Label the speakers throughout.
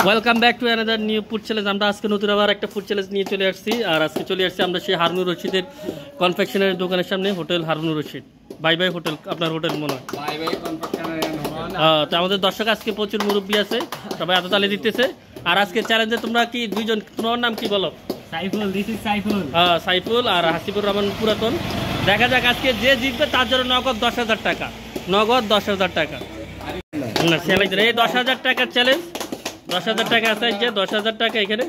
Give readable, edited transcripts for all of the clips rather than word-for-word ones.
Speaker 1: Welcome back to another new food challenge. আমরা আজকে নতুন আবার একটা ফুড চ্যালেঞ্জ নিয়ে চলে আসছি। আর আজকে চলে আসছি আমরা সেই হারুনুর রশিদের কনফেকশনারি দোকানের সামনে, hotel Harunur Rashid. Bye bye hotel, আপনার হোটেল মনে হয়। তো আমাদের দর্শক আজকে প্রচুর মুরব্বী আছে, সবাই এত তালি দিতেছে। আর আজকে চ্যালেঞ্জে তোমরা কি দুইজন, তোমার নাম কি বলো?
Speaker 2: Saiful, this is Saiful.
Speaker 1: সাইফুল আর হাসিবুর রহমান পুরাতন। দেখা যাক আজকে যে জিতবে তার জন্য নগদ 10,000 টাকা, নগদ 10,000 টাকা। না এই 10,000 টাকার চ্যালেঞ্জ, 10,000 টাকা আছে, যে 10,000 টাকা এখানে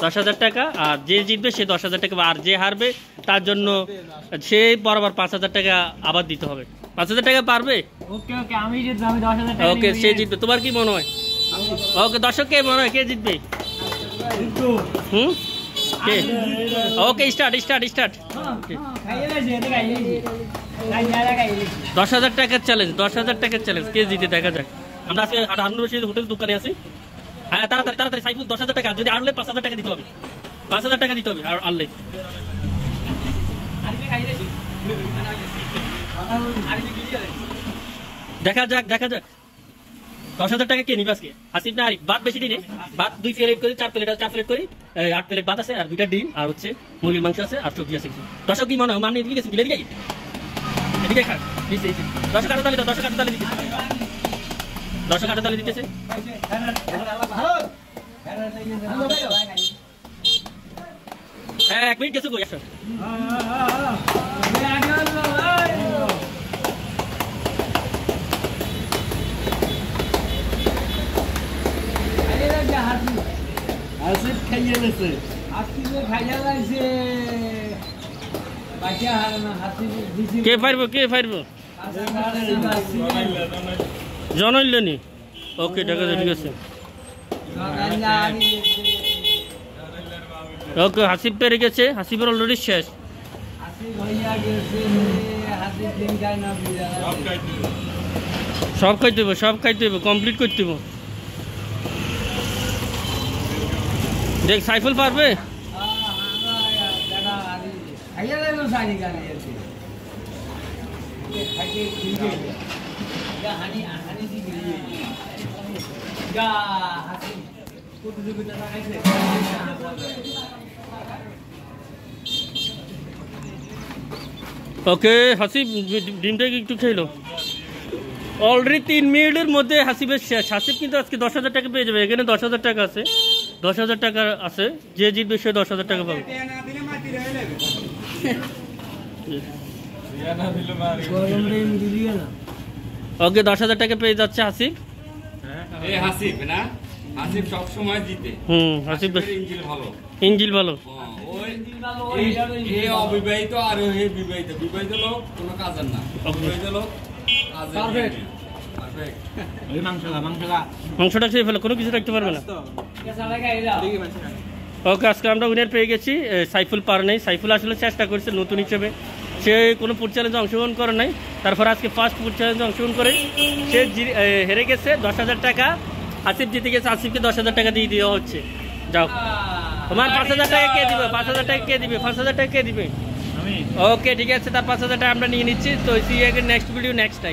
Speaker 1: 10,000 টাকা। আর যে জিতবে সে 10,000 টাকা, আর যে হারবে তার জন্য সে বরাবর 5,000 টাকা আবার দিতে হবে। 5,000 টাকা পারবে?
Speaker 2: ওকে ওকে, আমি জিতবো, আমি 10,000 টাকা।
Speaker 1: ওকে, সে জিতবে। তোমার কি মনে হয়? ওকে দর্শক, কে মনে হয় কে জিতবে? কে? ওকে, স্টার্ট স্টার্ট স্টার্ট। 10,000 টাকার চ্যালেঞ্জ, 10,000 টাকার চ্যালেঞ্জ, কে জিতে দেখা যাক। আমরা আজকে হারুনুর রশিদ হোটেল দোকানে আছি। হ্যাঁ, তাড়াতাড়ি তাড়াতাড়ি। সাইফুল 10,000 টাকা, যদি আনলে 5,000 টাকা দিতে হবে, 5,000 টাকা দিতে হবে আর আনলে। দেখা যাক দেখা যাক 10,000 টাকা কে নিবে আজকে, হাসিব না আরিফ? ভাত বেশি দিনে, ভাত 2 প্লেট করি, 4 প্লেট করি, 8 প্লেট ভাত আছে, আর 2টা ডিম, আর হচ্ছে মুরগির মাংস আছে, আর সবজি আছে। দর্শক কি মনে হয়, মানে এদিকে গেছে, বিলে দিকে এদিকে খা। দর্শক আরো তালি দাও, দর্শক আরো তালি দিতেছে, দর্শক আরো তালি দিতেছে। হ্যাঁ, 1 মিনিট গেছে কই আসো।
Speaker 2: আসিফ খাইয়ে গেছে, আসিফে খাইয়া লাইছে। বাকি হার না, হাসিব দিছি।
Speaker 1: কে পারবো, কে পারবো? জনইলনি। ওকে, ঠিক আছে ঠিক আছে। ওকে, হাসিব পেরে গেছে, হাসিবের অলরেডি শেষ। সব খাইতে হবে, সব খাইতে হবে, কমপ্লিট করতে হবে। দেখ সাইফুল পারবে? ওকে, হাসিব ডিমটা একটু খেলো। অলরেডি 3 মিনিটের মধ্যে হাসিবের শেষ। হাসিব কিন্তু আজকে 10,000 টাকা পেয়ে যাবে। এখানে 10,000 টাকা আছে, 10,000 টাকা আছে। যে জিতবে সে 10,000 টাকা পাবে। ওকে, 10,000 টাকা পেয়ে যাচ্ছে হাসিব।
Speaker 3: হাসিব না, হাসিব সব সময় জিতে।
Speaker 1: হাসিব
Speaker 3: ইঞ্জিল ভালো,
Speaker 1: ইঞ্জিল ভালো।
Speaker 3: অবিবাহিত আর বিবাহিত, বিবাহিত লোক কোনো কাজের না, অবিবাহিত লোক
Speaker 1: মাংসটা খেয়ে ফেলো, কোনো কিছু রাখতে পারবে না। ওকে, আজকে আমরা উইনার পেয়ে গেছি। সাইফুল পার নাই। সাইফুল আসলে চেষ্টা করছে নতুন হিসেবে, সে কোনো ফুড চ্যালেঞ্জে অংশগ্রহণ করে নাই। তারপর আজকে ফার্স্ট ফুড চ্যালেঞ্জে অংশগ্রহণ করে সে হেরে গেছে। 10,000 টাকা আসিফ জিতে গেছে, আসিফকে 10,000 টাকা দিয়ে দেওয়া হচ্ছে। যাও, তোমার 5,000 টাকা কে দিবে? 5,000 টাকা কে দিবে? 5,000 টাকা কে দিবে? ওকে, ঠিক আছে, তার 5,000 টাকা আমরা নিয়ে নিচ্ছি। তো see you again next video, next time.